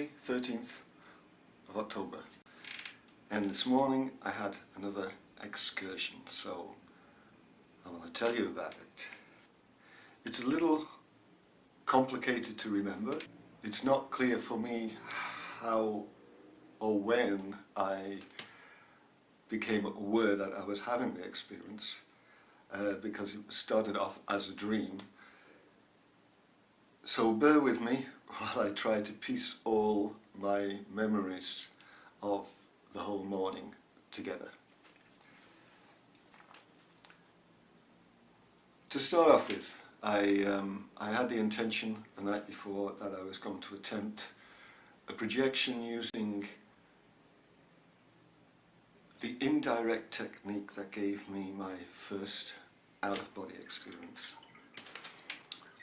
Monday, 13th of October, and this morning I had another excursion, so I want to tell you about it. It's a little complicated to remember. It's not clear for me how or when I became aware that I was having the experience, because it started off as a dream. So bear with me while I try to piece all my memories of the whole morning together. To start off with, I had the intention the night before that I was going to attempt a projection using the indirect technique that gave me my first out-of-body experience.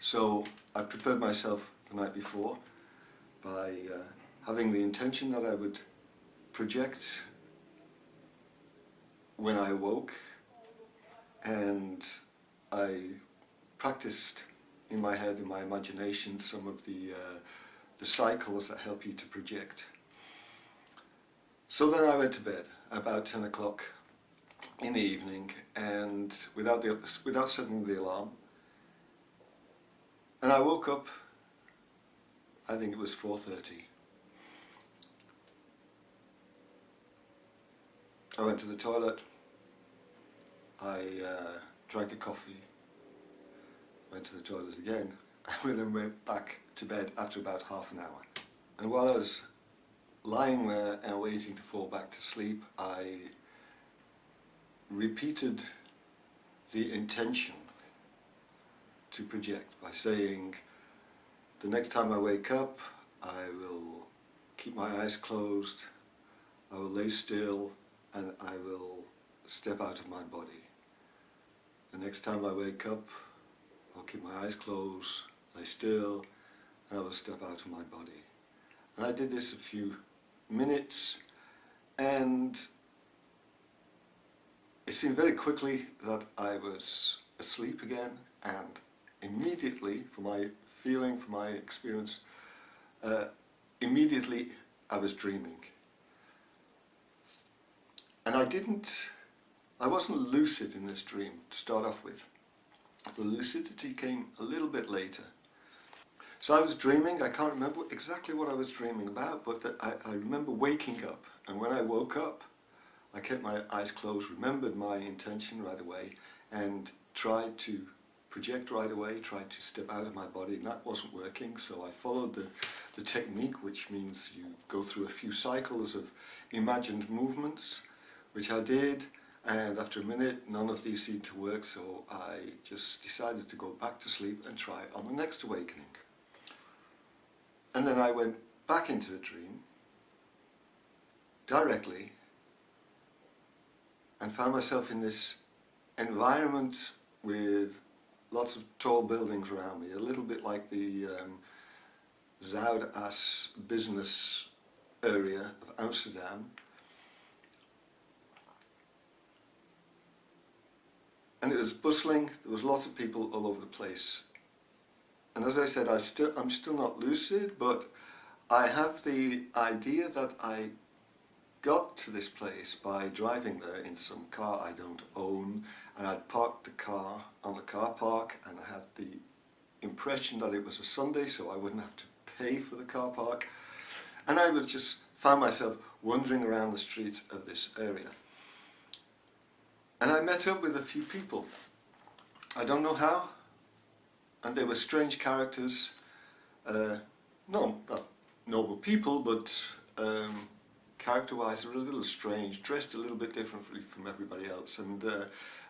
So I prepared myself the night before by having the intention that I would project when I awoke, and I practiced in my head, in my imagination, some of the cycles that help you to project. So then I went to bed about 10 o'clock in the evening, and without setting the alarm. And I woke up, I think it was 4:30. I went to the toilet, I drank a coffee, went to the toilet again, and then went back to bed after about half an hour. And while I was lying there and waiting to fall back to sleep, I repeated the intention to project by saying, the next time I wake up, I will keep my eyes closed, I will lay still, and I will step out of my body. The next time I wake up, I'll keep my eyes closed, lay still, and I will step out of my body. And I did this a few minutes, and it seemed very quickly that I was asleep again, and immediately, for my feeling, for my experience, immediately I was dreaming. And I wasn't lucid in this dream to start off with. The lucidity came a little bit later. So I was dreaming. I can't remember exactly what I was dreaming about, but I remember waking up, and when I woke up, I kept my eyes closed, remembered my intention right away, and tried to project right away, tried to step out of my body, and that wasn't working. So I followed the technique, which means you go through a few cycles of imagined movements, which I did, and after a minute none of these seemed to work, so I just decided to go back to sleep and try on the next awakening. And then I went back into the dream directly and found myself in this environment with lots of tall buildings around me, a little bit like the Zuidas business area of Amsterdam. And it was bustling, there was lots of people all over the place. And as I said, I'm still not lucid, but I have the idea that I got to this place by driving there in some car I don't own, and I'd parked the car on the car park, and I had the impression that it was a Sunday, so I wouldn't have to pay for the car park. And I was just found myself wandering around the streets of this area. And I met up with a few people. I don't know how, and they were strange characters. Not noble people, but character-wise, they were a little strange, dressed a little bit differently from everybody else. And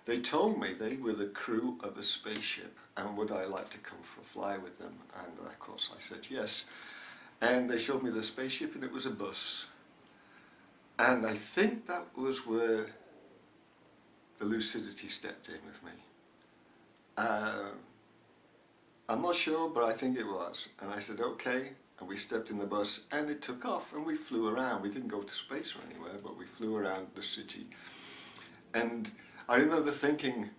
they told me they were the crew of a spaceship, and would I like to come for a fly with them? And of course I said yes. And they showed me the spaceship, and it was a bus. And I think that was where the lucidity stepped in with me. I'm not sure, but I think it was. And I said, okay, and we stepped in the bus, and it took off, and we flew around. We didn't go to space or anywhere, but we flew around the city. And I remember thinking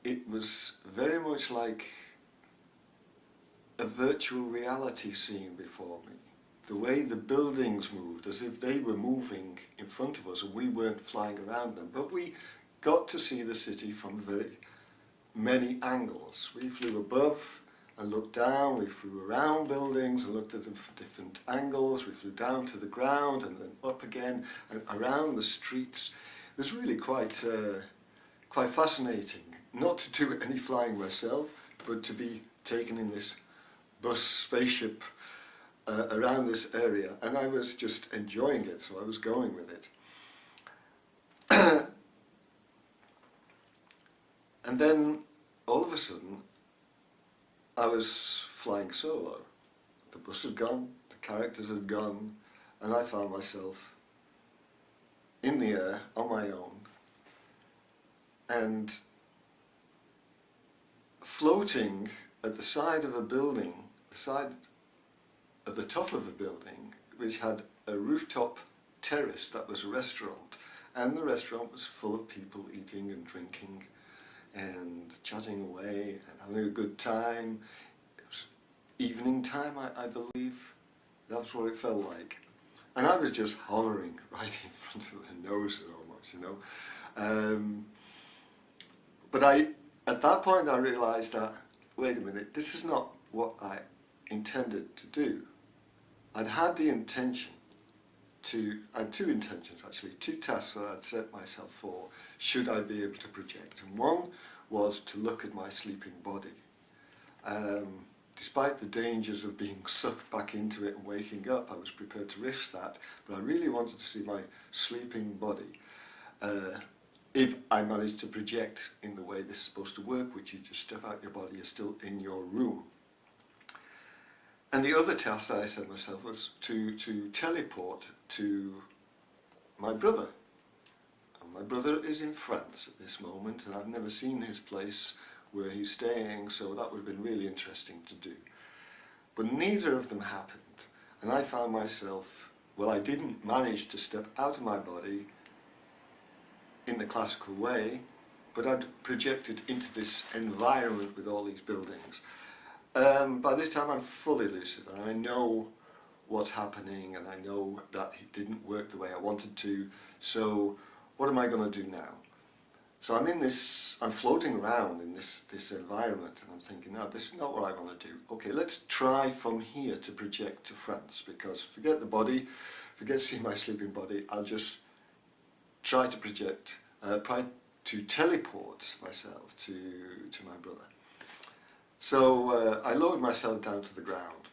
it was very much like a virtual reality scene before me. the way the buildings moved, as if they were moving in front of us and we weren't flying around them. But we got to see the city from very many angles. We flew above and looked down, we flew around buildings and looked at them from different angles, we flew down to the ground and then up again and around the streets. It was really quite fascinating, not to do any flying myself, but to be taken in this bus spaceship around this area, and I was just enjoying it, so I was going with it. And then all of a sudden I was flying solo. The bus had gone, the characters had gone, and I found myself in the air on my own and floating at the side of a building, at the top of a building, which had a rooftop terrace that was a restaurant, and the restaurant was full of people eating and drinking and chatting away and having a good time. It was evening time, I believe. That's what it felt like. And I was just hovering right in front of the nose almost, you know. But at that point I realised that, wait a minute, this is not what I intended to do. I'd had the intention I had two intentions actually, two tasks that I'd set myself for, should I be able to project. And one was to look at my sleeping body. Despite the dangers of being sucked back into it and waking up, I was prepared to risk that, but I really wanted to see my sleeping body. If I managed to project in the way this is supposed to work, which you just step out your body, you're still in your room. And the other task that I set myself was to teleport to my brother. And my brother is in France at this moment, and I've never seen his place where he's staying, so that would have been really interesting to do. But neither of them happened, and I found myself, well, I didn't manage to step out of my body in the classical way, but I'd projected into this environment with all these buildings. By this time I'm fully lucid and I know what's happening and I know that it didn't work the way I wanted to, so what am I going to do now? So I'm floating around in this environment and I'm thinking, no, this is not what I want to do. Okay, let's try from here to project to France, because forget the body, forget seeing my sleeping body, I'll just try to project, try to teleport myself to my brother. So I lowered myself down to the ground,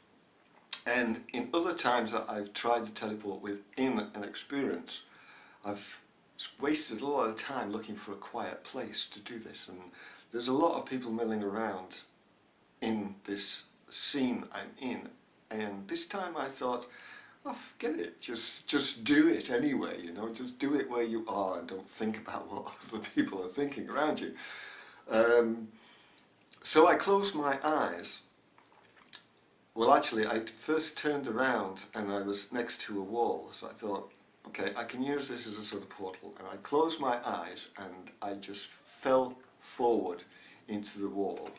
and in other times that I've tried to teleport within an experience, I've wasted a lot of time looking for a quiet place to do this, and there's a lot of people milling around in this scene I'm in, and this time I thought, oh, forget it, just do it anyway, you know, just do it where you are and don't think about what other people are thinking around you. So I closed my eyes. Well, actually, I first turned around and I was next to a wall, so I thought, okay, I can use this as a sort of portal. And I closed my eyes and I just fell forward into the wall.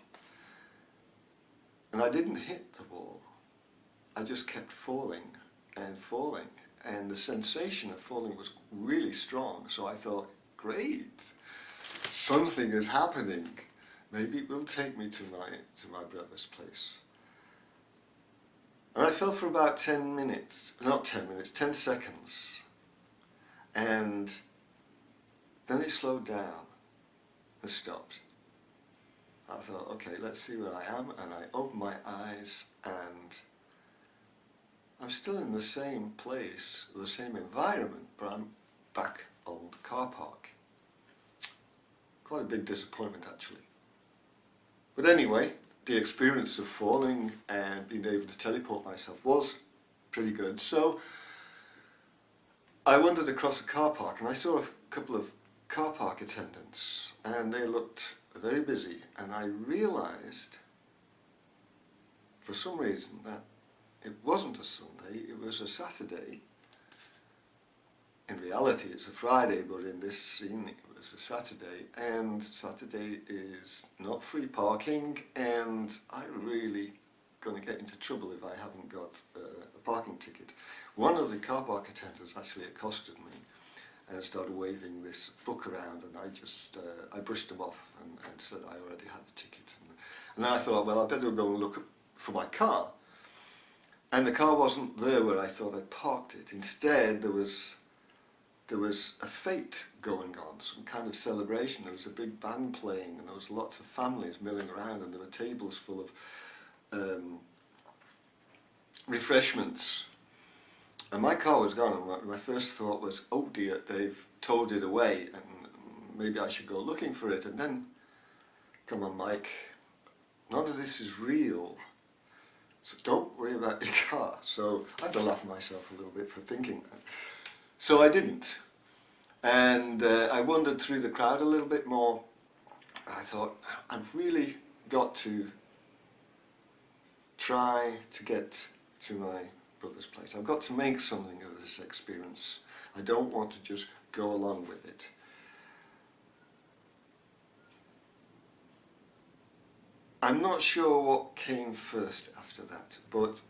And I didn't hit the wall. I just kept falling and falling. And the sensation of falling was really strong. So I thought, great, something is happening. Maybe it will take me to my brother's place. And I fell for about 10 minutes, not 10 minutes, 10 seconds. And then it slowed down and stopped. I thought, okay, let's see where I am. And I opened my eyes and I'm still in the same place, the same environment, but I'm back on the car park. Quite a big disappointment actually. But anyway, the experience of falling and being able to teleport myself was pretty good. So I wandered across a car park and I saw a couple of car park attendants and they looked very busy, and I realised for some reason that it wasn't a Sunday, it was a Saturday. In reality it's a Friday, but in this scene it was a Saturday, and Saturday is not free parking, and I really going to get into trouble if I haven't got a parking ticket. One of the car park attendants actually accosted me and started waving this book around, and I brushed him off and said I already had the ticket. And then I thought, well, I better go and look for my car. And the car wasn't there where I thought I'd parked it. Instead, there was a fete going on, some kind of celebration. There was a big band playing, and there was lots of families milling around, and there were tables full of refreshments. And my car was gone, and my first thought was, oh dear, they've towed it away, and maybe I should go looking for it. And then, come on Mike, none of this is real, so don't worry about your car. So I had to laugh at myself a little bit for thinking that. So I didn't, and I wandered through the crowd a little bit more. I thought, I've really got to try to get to my brother's place. I've got to make something of this experience. I don't want to just go along with it. I'm not sure what came first after that, but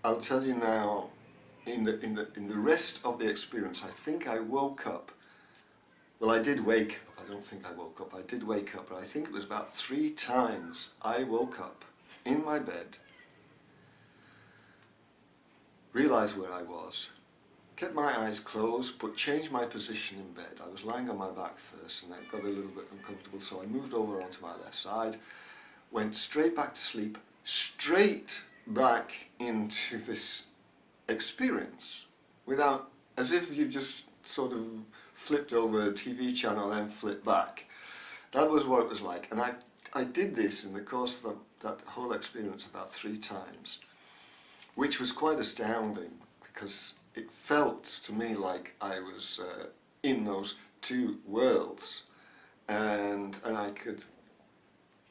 I'll tell you now, in the rest of the experience, I think I woke up. Well, I did wake up. I don't think I woke up. I did wake up, but I think it was about 3 times I woke up in my bed, realised where I was, kept my eyes closed, but changed my position in bed. I was lying on my back first, and I got a little bit uncomfortable, so I moved over onto my left side, went straight back to sleep, straight back into this experience, without, as if you just sort of flipped over a TV channel and flipped back. That was what it was like, and I did this in the course of that whole experience about 3 times, which was quite astounding, because it felt to me like I was in those 2 worlds, and I could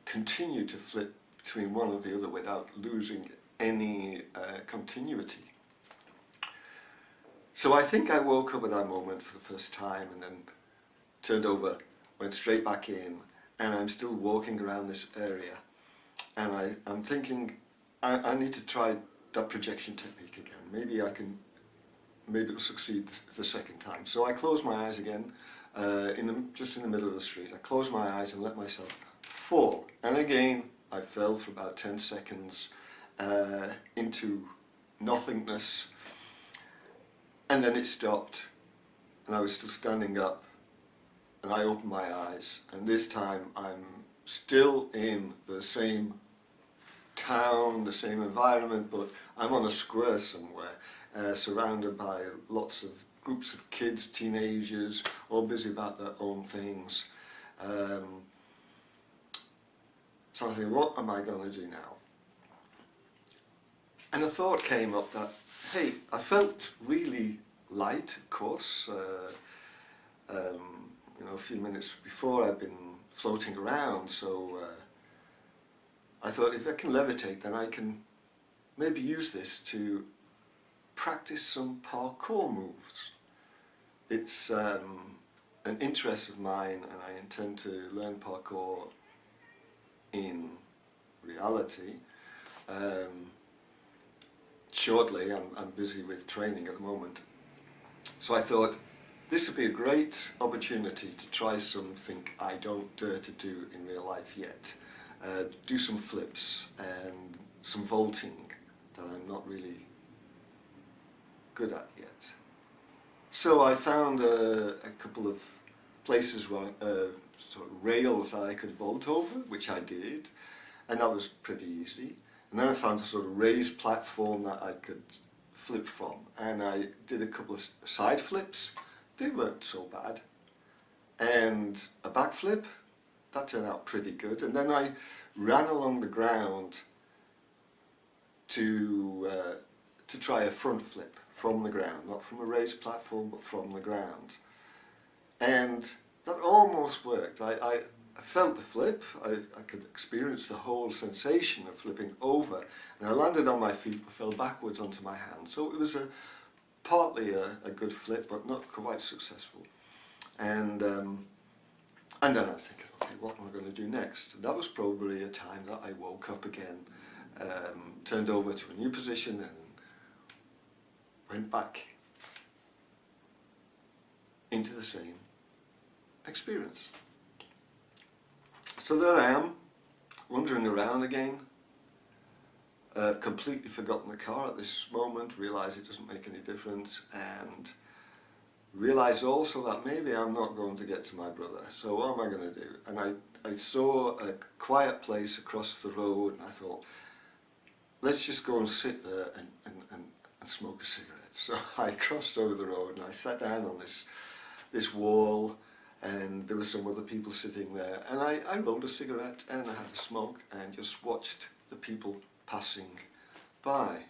continue to flip between one or the other without losing any continuity. So I think I woke up at that moment for the first time, and then turned over, went straight back in, and I'm still walking around this area, and I'm thinking I need to try that projection technique again. Maybe it'll succeed the second time. So I closed my eyes again, just in the middle of the street. I closed my eyes and let myself fall, and again I fell for about 10 seconds into nothingness. And then it stopped, and I was still standing up, and I opened my eyes, and this time I'm still in the same town, the same environment, but I'm on a square somewhere, surrounded by lots of groups of kids, teenagers, all busy about their own things. So I think, what am I going to do now? And a thought came up that, hey, I felt really light, of course. You know, a few minutes before I'd been floating around, so I thought, if I can levitate, then I can maybe use this to practice some parkour moves. It's an interest of mine, and I intend to learn parkour in reality. Shortly, I'm busy with training at the moment. So I thought this would be a great opportunity to try something I don't dare to do in real life yet. Do some flips and some vaulting that I'm not really good at yet. So I found a couple of places where sort of rails that I could vault over, which I did, and that was pretty easy. And then I found a sort of raised platform that I could flip from, and I did a couple of side flips. They weren't so bad, and a backflip, that turned out pretty good. And then I ran along the ground to try a front flip from the ground, not from a raised platform, but from the ground, and that almost worked. I felt the flip, I could experience the whole sensation of flipping over, and I landed on my feet and fell backwards onto my hands. So it was partly a good flip, but not quite successful. And then I'm thinking, okay, what am I going to do next? And that was probably a time that I woke up again, turned over to a new position and went back into the same experience. So there I am, wandering around again. I've completely forgotten the car at this moment, realise it doesn't make any difference, and realise also that maybe I'm not going to get to my brother, so what am I going to do? And I saw a quiet place across the road, and I thought, let's just go and sit there and smoke a cigarette. So I crossed over the road and I sat down on this wall, and there were some other people sitting there, and I rolled a cigarette and I had a smoke and just watched the people passing by.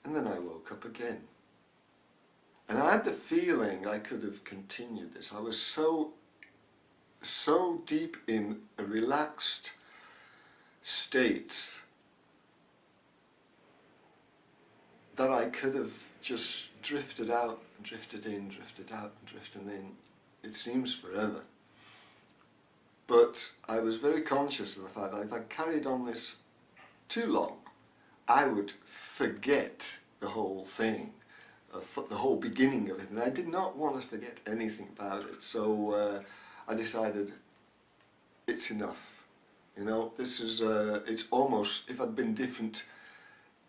And then I woke up again. And I had the feeling I could have continued this. I was so deep in a relaxed state that I could have just drifted out and drifted in, drifted out and drifted in. It seems forever. But I was very conscious of the fact that if I carried on this too long, I would forget the whole thing, the whole beginning of it, and I did not want to forget anything about it. So I decided it's enough. You know, this is it's almost, if I'd been different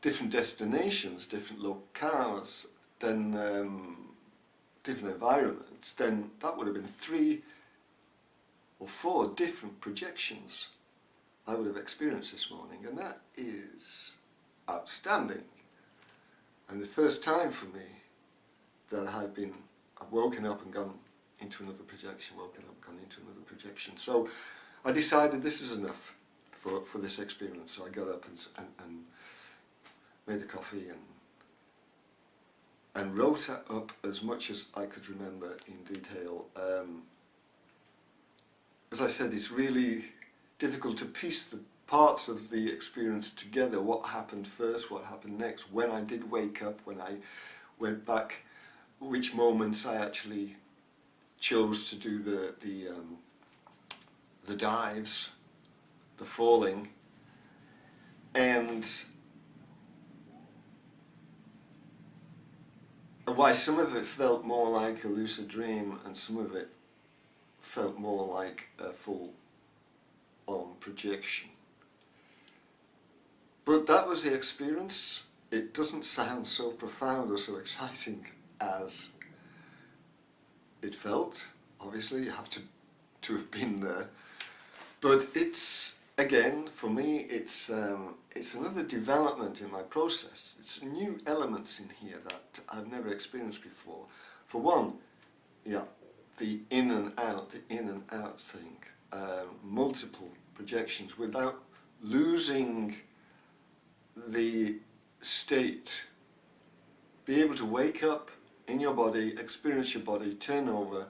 destinations, different locales, then different environments, then that would have been 3 or 4 different projections I would have experienced this morning, and that is outstanding. And the first time for me that I've woken up and gone into another projection, woken up, gone into another projection. So I decided this is enough for this experience. So I got up and made a coffee and wrote up as much as I could remember in detail. As I said, it's really difficult to piece the parts of the experience together. What happened first, what happened next, when I did wake up, when I went back, which moments I actually chose to do the dives, the falling, and why some of it felt more like a lucid dream and some of it felt more like a full-on projection. But that was the experience. It doesn't sound so profound or so exciting as it felt. Obviously, you have to have been there. But it's, again, for me, it's another development in my process. It's new elements in here that I've never experienced before. For one, yeah, the in and out thing, multiple projections without losing the state. Be able to wake up in your body, experience your body, turn over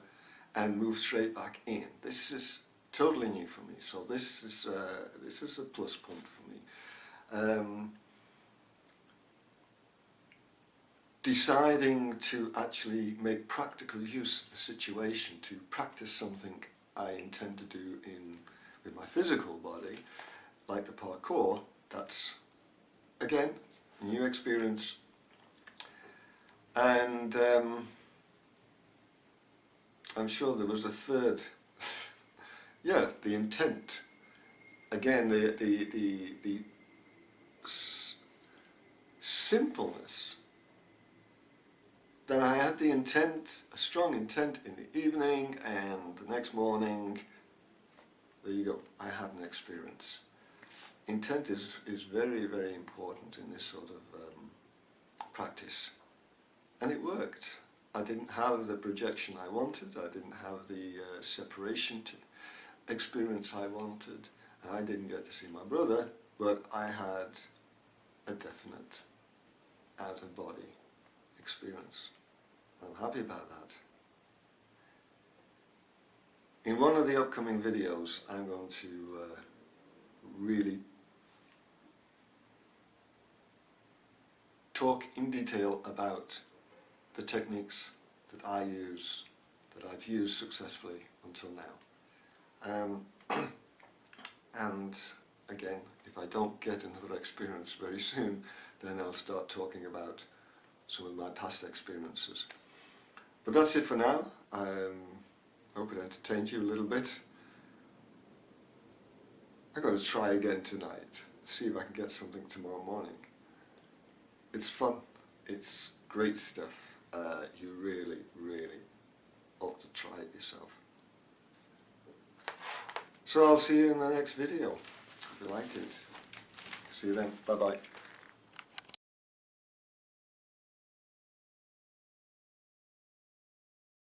and move straight back in. This is totally new for me, so this is a plus point for me. Deciding to actually make practical use of the situation, to practice something I intend to do with my physical body, like the parkour, that's, again, a new experience. And I'm sure there was a third, yeah, the intent. Again, the simpleness. Then I had the intent, a strong intent in the evening, and the next morning, there you go, I had an experience. Intent is very, very important in this sort of practice. And it worked. I didn't have the projection I wanted, I didn't have the separation experience I wanted, and I didn't get to see my brother, but I had a definite out-of-body experience. I'm happy about that. In one of the upcoming videos, I'm going to really talk in detail about the techniques that I use, that I've used successfully until now. And again, if I don't get another experience very soon, then I'll start talking about some of my past experiences. But that's it for now. I hope it entertained you a little bit. I've got to try again tonight, see if I can get something tomorrow morning. It's fun, it's great stuff. You really, really ought to try it yourself. So I'll see you in the next video. Hope you liked it. See you then. Bye bye.